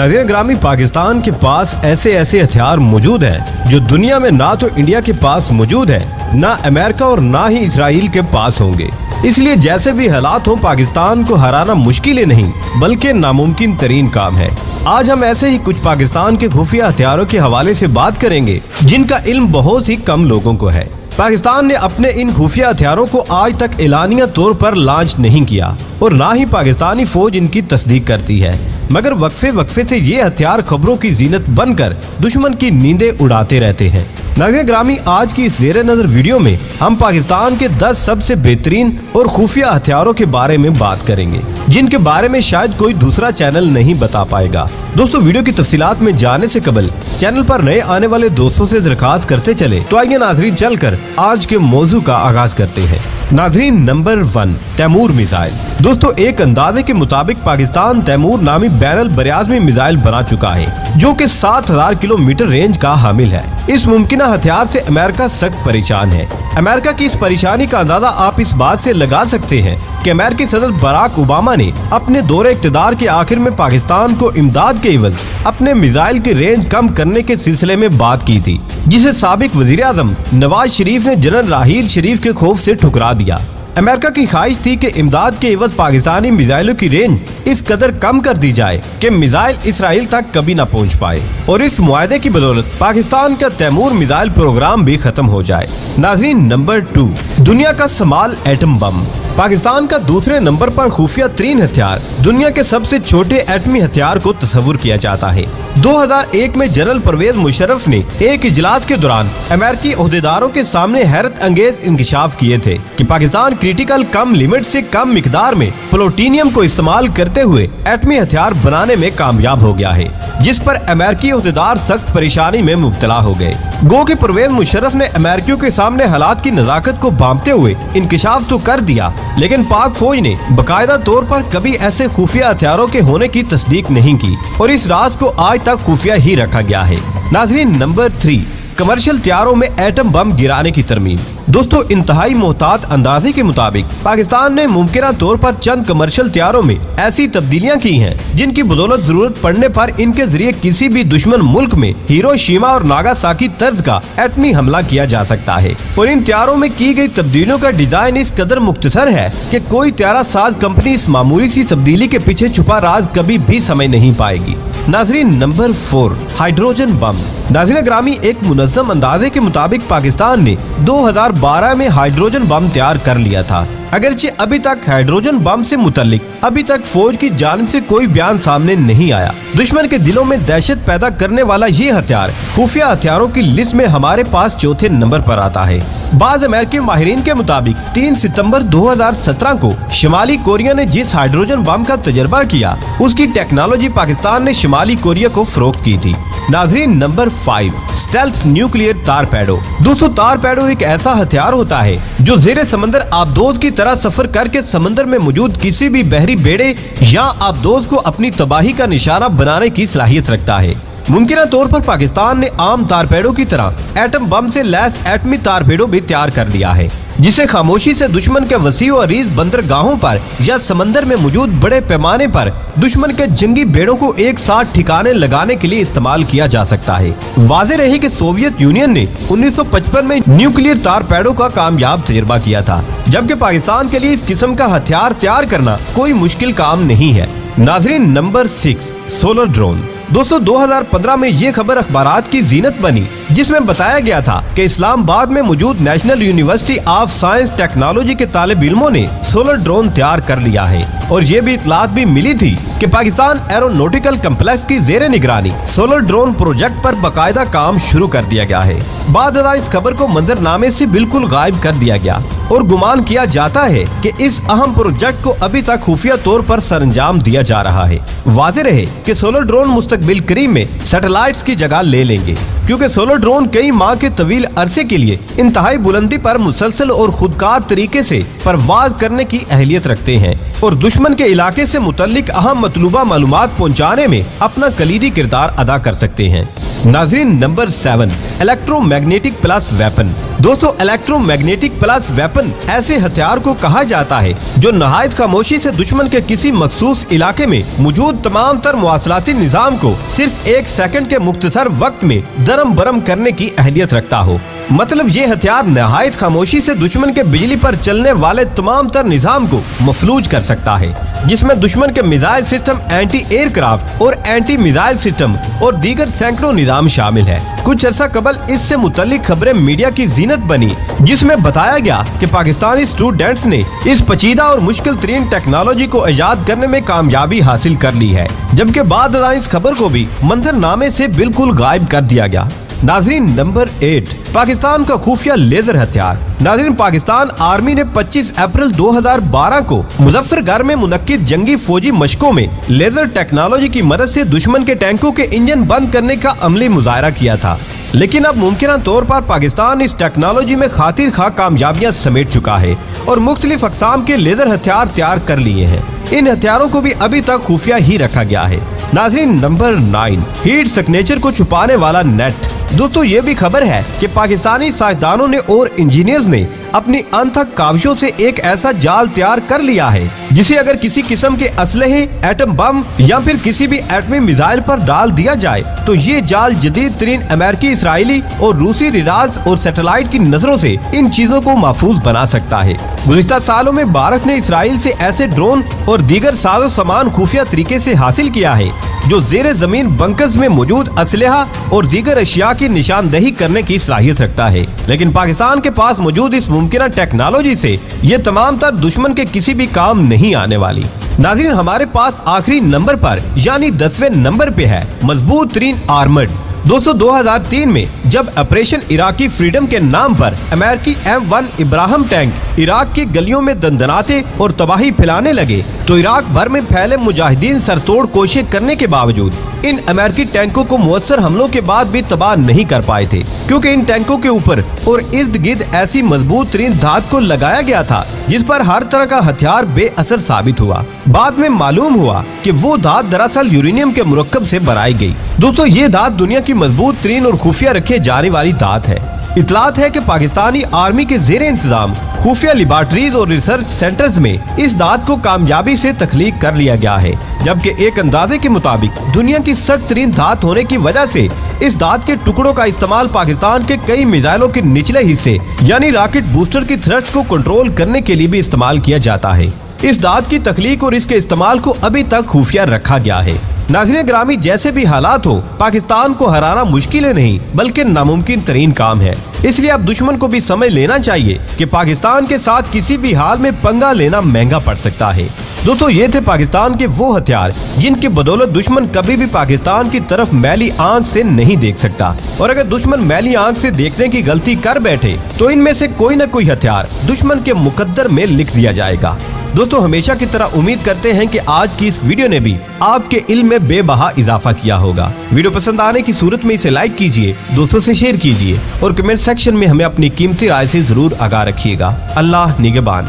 नाज़रीन ग्रामी, पाकिस्तान के पास ऐसे हथियार मौजूद हैं जो दुनिया में ना तो इंडिया के पास मौजूद है, ना अमेरिका और ना ही इसराइल के पास होंगे। इसलिए जैसे भी हालात हो, पाकिस्तान को हराना मुश्किल ही नहीं बल्कि नामुमकिन तरीन काम है। आज हम ऐसे ही कुछ पाकिस्तान के खुफिया हथियारों के हवाले से बात करेंगे जिनका इल्म बहुत ही कम लोगों को है। पाकिस्तान ने अपने इन खुफिया हथियारों को आज तक एलानिया तौर पर लॉन्च नहीं किया और ना ही पाकिस्तानी फौज इनकी तस्दीक करती है, मगर वक्फे से ये हथियार खबरों की जीनत बनकर दुश्मन की नींदें उड़ाते रहते हैं। नाज़रीन ग्रामी, आज की इस ज़ेरे नज़र वीडियो में हम पाकिस्तान के 10 सबसे बेहतरीन और खुफिया हथियारों के बारे में बात करेंगे जिनके बारे में शायद कोई दूसरा चैनल नहीं बता पाएगा। दोस्तों, वीडियो की तफसीलात में जाने से कबल चैनल पर नए आने वाले दोस्तों से दरखास्त करते चले तो आइए नाज़रीन चलकर आज के मौजू का आगाज करते हैं। नाज़रीन, नंबर 1, तैमूर मिसाइल। दोस्तों, एक अंदाजे के मुताबिक पाकिस्तान तैमूर नामी बैरल बरियाज़मी मिसाइल बना चुका है जो कि 7000 किलोमीटर रेंज का हामिल है। इस मुमकिन हथियार से अमेरिका सख्त परेशान है। अमेरिका की इस परेशानी का अंदाजा आप इस बात से लगा सकते हैं कि अमेरिकी सदर बराक ओबामा ने अपने दौरे इक़्तिदार के आखिर में पाकिस्तान को इमदाद के एवज अपने मिसाइल की रेंज कम करने के सिलसिले में बात की थी, जिसे साबिक वज़ीर आज़म नवाज शरीफ ने जनरल राहील शरीफ के खौफ से ठुकरा दिया। अमेरिका की ख्वाहिश थी कि इमदाद के एवज पाकिस्तानी मिसाइलों की रेंज इस कदर कम कर दी जाए कि मिसाइल इसराइल तक कभी न पहुंच पाए और इस मुआहदे की बदौलत पाकिस्तान का तैमूर मिसाइल प्रोग्राम भी खत्म हो जाए। नाज़रीन, नंबर 2, दुनिया का समाल एटम बम। पाकिस्तान का दूसरे नंबर पर खुफिया तरीन हथियार दुनिया के सबसे छोटे एटमी हथियार को तस्वुर किया जाता है। 2001 में जनरल परवेज मुशर्रफ ने एक इजलास के दौरान अमेरिकी ओहदेदारों के सामने हैरत अंगेज इंकशाफ किए थे कि पाकिस्तान क्रिटिकल कम लिमिट से कम मिकदार में प्लूटोनियम को इस्तेमाल करते हुए एटमी हथियार बनाने में कामयाब हो गया है, जिस पर अमेरिकी ओहदेदार सख्त परेशानी में मुब्तला हो गए। गो के परवेज मुशर्रफ ने अमेरिकियों के सामने हालात की नजाकत को भांपते हुए इंकशाफ तो कर दिया, लेकिन पाक फौज ने बाकायदा तौर पर कभी ऐसे खुफिया हथियारों के होने की तस्दीक नहीं की और इस राज को आज तक खुफिया ही रखा गया है। नाज़रीन, नंबर 3, कमर्शियल हथियारों में एटम बम गिराने की तरमीम। दोस्तों, इंतहाई मोहतात अंदाजे के मुताबिक पाकिस्तान ने मुमकिन तौर पर चंद कमर्शियल हथियारों में ऐसी तब्दीलियां की हैं जिनकी बदौलत जरूरत पड़ने पर इनके जरिए किसी भी दुश्मन मुल्क में हिरोशिमा और नागासाकी तर्ज का एटमी हमला किया जा सकता है। और इन हथियारों में की गई तब्दीलियों का डिजाइन इस कदर मुख्तसर है कि कोई हथियारा साज कंपनी इस मामूली सी तब्दीली के पीछे छुपा राज कभी भी समझ नहीं पाएगी। नाज़रीन, नंबर 4, हाइड्रोजन बम। नाज़रीन ग्रामी, एक मुनज़्ज़म अंदाजे के मुताबिक पाकिस्तान ने 2012 में हाइड्रोजन बम तैयार कर लिया था। अगरचे अभी तक हाइड्रोजन बम से मुतल्लिक अभी तक फौज की जानिब से कोई बयान सामने नहीं आया। दुश्मन के दिलों में दहशत पैदा करने वाला ये हथियार खुफिया हथियारों की लिस्ट में हमारे पास चौथे नंबर पर आता है। बाज़ अमेरिकी माहिरीन के मुताबिक 3 सितंबर 2017 को शिमाली कोरिया ने जिस हाइड्रोजन बम का तजर्बा किया उसकी टेक्नोलॉजी पाकिस्तान ने शिमाली कोरिया को फरोख्त की थी। नाज़रीन, नंबर 5, स्टेल्थ न्यूक्लियर तारपेडो। दोस्तों, तारपेडो एक ऐसा हथियार होता है जो ज़ेरे समंदर आबदोज की तरह सफर करके समंदर में मौजूद किसी भी बहरी बेड़े या आबदोज को अपनी तबाही का निशाना बनाने की सलाहियत रखता है। मुमकिन तौर पर पाकिस्तान ने आम तारपेड़ों की तरह एटम बम से लैस एटमी तारपेड़ो भी तैयार कर लिया है, जिसे खामोशी से दुश्मन के वसी और अरीज बंदरगाहों पर या समंदर में मौजूद बड़े पैमाने पर दुश्मन के जंगी बेड़ों को एक साथ ठिकाने लगाने के लिए इस्तेमाल किया जा सकता है। वाज़ेह रहे कि सोवियत यूनियन ने 1955 में न्यूक्लियर तारपेड़ो का कामयाब तजर्बा किया था, जबकि पाकिस्तान के लिए इस किस्म का हथियार तैयार करना कोई मुश्किल काम नहीं है। नाज़रीन, नंबर 6, सोलर ड्रोन। दोस्तों, 2015 में ये खबर अखबारात की जीनत बनी जिसमें बताया गया था कि इस्लामाबाद में मौजूद national university of science technology के तालिब इल्मों ने सोलर ड्रोन तैयार कर लिया है और ये भी इतलात भी मिली थी कि पाकिस्तान एरोनॉटिकल कम्प्लेक्स की ज़ेरे निगरानी सोलर ड्रोन प्रोजेक्ट पर बाकायदा काम शुरू कर दिया गया है। बाद इस खबर को मंजरनामे से बिल्कुल गायब कर दिया गया और गुमान किया जाता है कि इस अहम प्रोजेक्ट को अभी तक खुफिया तौर पर सरंजाम दिया जा रहा है। वाज़ेह रहे कि सोलर ड्रोन मुस्तकबिल करीब में सैटेलाइट्स की जगह ले लेंगे, क्योंकि सोलर ड्रोन कई माह के तवील अरसे के लिए इंतहाई बुलंदी पर मुसलसल और खुदकार तरीके से परवाज करने की अहलियत रखते हैं और दुश्मन के इलाके से मुतल्लिक अहम मतलूबा मालूमात पहुँचाने में अपना कलीदी किरदार अदा कर सकते हैं। नाज़रीन, नंबर 7, इलेक्ट्रोमैग्नेटिक प्लस वेपन। दोस्तों इलेक्ट्रोमैग्नेटिक प्लस वेपन ऐसे हथियार को कहा जाता है जो नहायत खामोशी से दुश्मन के किसी मखसूस इलाके में मौजूद तमाम तर मवासलाती निजाम को सिर्फ 1 सेकंड के मुख्तसर वक्त में दरम बरम करने की अहलियत रखता हो। मतलब ये हथियार नहायत खामोशी से दुश्मन के बिजली पर चलने वाले तमाम तर निजाम को मफलूज कर सकता है, जिसमें दुश्मन के मिसाइल सिस्टम, एंटी एयरक्राफ्ट और एंटी मिसाइल सिस्टम और दीगर सैकड़ों निजाम शामिल है। कुछ अर्सा कबल इससे मुतल्लिक खबरें मीडिया की जीनत बनी, जिसमें बताया गया कि पाकिस्तानी स्टूडेंट्स ने इस पेचीदा और मुश्किल तरीन टेक्नोलॉजी को इजाद करने में कामयाबी हासिल कर ली है, जबकि बाद इस खबर को भी मंजरनामे से बिल्कुल गायब कर दिया गया। नाजरीन, नंबर 8, पाकिस्तान का खुफिया लेजर हथियार। नाजरीन, पाकिस्तान आर्मी ने 25 अप्रैल 2012 को मुजफ्फरगढ़ में मुनक्किद जंगी फौजी मशकों में लेजर टेक्नोलॉजी की मदद से दुश्मन के टैंकों के इंजन बंद करने का अमली मुजाहरा किया था। लेकिन अब मुमकिन तौर पर पाकिस्तान इस टेक्नोलॉजी में खातिर खा कामयाबियां समेट चुका है और मुख्तलिफ अक़साम के लेजर हथियार तैयार कर लिए हैं। इन हथियारों को भी अभी तक खुफिया ही रखा गया है। नाजरीन, नंबर 9, हीट सिग्नेचर को छुपाने वाला नेट। दोस्तों, ये भी खबर है कि पाकिस्तानी साइंसदानों ने और इंजीनियर्स ने अपनी अनथक काविशों से एक ऐसा जाल तैयार कर लिया है जिसे अगर किसी किस्म के असलहे, एटम बम या फिर किसी भी एटमी मिसाइल पर डाल दिया जाए तो ये जाल जदीद तरीन अमेरिकी, इसराइली और रूसी रिडार्स और सैटेलाइट की नजरों से इन चीजों को महफूज बना सकता है। गुज़िश्ता सालों में भारत ने इसराइल से ऐसे ड्रोन और दीगर साजो सामान खुफिया तरीके से हासिल किया है जो जेरे जमीन बंकर्स में मौजूद असलहा और दीगर अशिया की निशानदही करने की सलाहियत रखता है। लेकिन पाकिस्तान के पास मौजूद इस मुमकिन टेक्नोलॉजी से ये तमाम तर दुश्मन के किसी भी काम नहीं आने वाली। नाज़रीन, हमारे पास आखिरी नंबर पर यानी 10वें नंबर पे है मजबूत तरीन आर्मर्ड। दोस्तों, 2003 में जब ऑपरेशन इराकी फ्रीडम के नाम पर अमेरिकी M1 इब्राहिम टैंक इराक की गलियों में दंदनाते और तबाही फैलाने लगे तो इराक भर में फैले मुजाहिदीन सरतोड़ कोशिश करने के बावजूद इन अमेरिकी टैंकों को मुअस्सर हमलों के बाद भी तबाह नहीं कर पाए थे, क्योंकि इन टैंकों के ऊपर और इर्द गिर्द ऐसी मजबूत तरीन धात को लगाया गया था जिस पर हर तरह का हथियार बेअसर साबित हुआ। बाद में मालूम हुआ कि वो धात दरअसल यूरेनियम के मुरक्कब से बनाई गई। दोस्तों, ये धात दुनिया की मजबूत तरीन और खुफिया रखे जाने वाली धात है। इतलात है कि पाकिस्तानी आर्मी के जेर इंतजाम खुफिया लेबॉर्टरीज और रिसर्च सेंटर्स में इस धात को कामयाबी से तख्लीक कर लिया गया है, जबकि एक अंदाजे के मुताबिक दुनिया की सख्त तरीन धात होने की वजह से इस धात के टुकड़ों का इस्तेमाल पाकिस्तान के कई मिसाइलों के निचले हिस्से यानी रॉकेट बूस्टर की थ्रस्ट को कंट्रोल करने के लिए भी इस्तेमाल किया जाता है। इस धात की तख्लीक और इसके इस्तेमाल को अभी तक खुफिया रखा गया है। नाज़रीन ग्रामी, जैसे भी हालात हो, पाकिस्तान को हराना मुश्किल नहीं बल्कि नामुमकिन तरीन काम है। इसलिए अब दुश्मन को भी समझ लेना चाहिए कि पाकिस्तान के साथ किसी भी हाल में पंगा लेना महंगा पड़ सकता है। दोस्तों, ये थे पाकिस्तान के वो हथियार जिनकी बदौलत दुश्मन कभी भी पाकिस्तान की तरफ मैली आंख से नहीं देख सकता, और अगर दुश्मन मैली आंख से देखने की गलती कर बैठे तो इनमें से कोई न कोई हथियार दुश्मन के मुकद्दर में लिख दिया जाएगा। दोस्तों, हमेशा की तरह उम्मीद करते हैं कि आज की इस वीडियो ने भी आपके इल्म में बेबहा इजाफा किया होगा। वीडियो पसंद आने की सूरत में इसे लाइक कीजिए, दोस्तों से शेयर कीजिए और कमेंट सेक्शन में हमें अपनी कीमती राय से जरूर आगाह रखिएगा। अल्लाह निगहबान।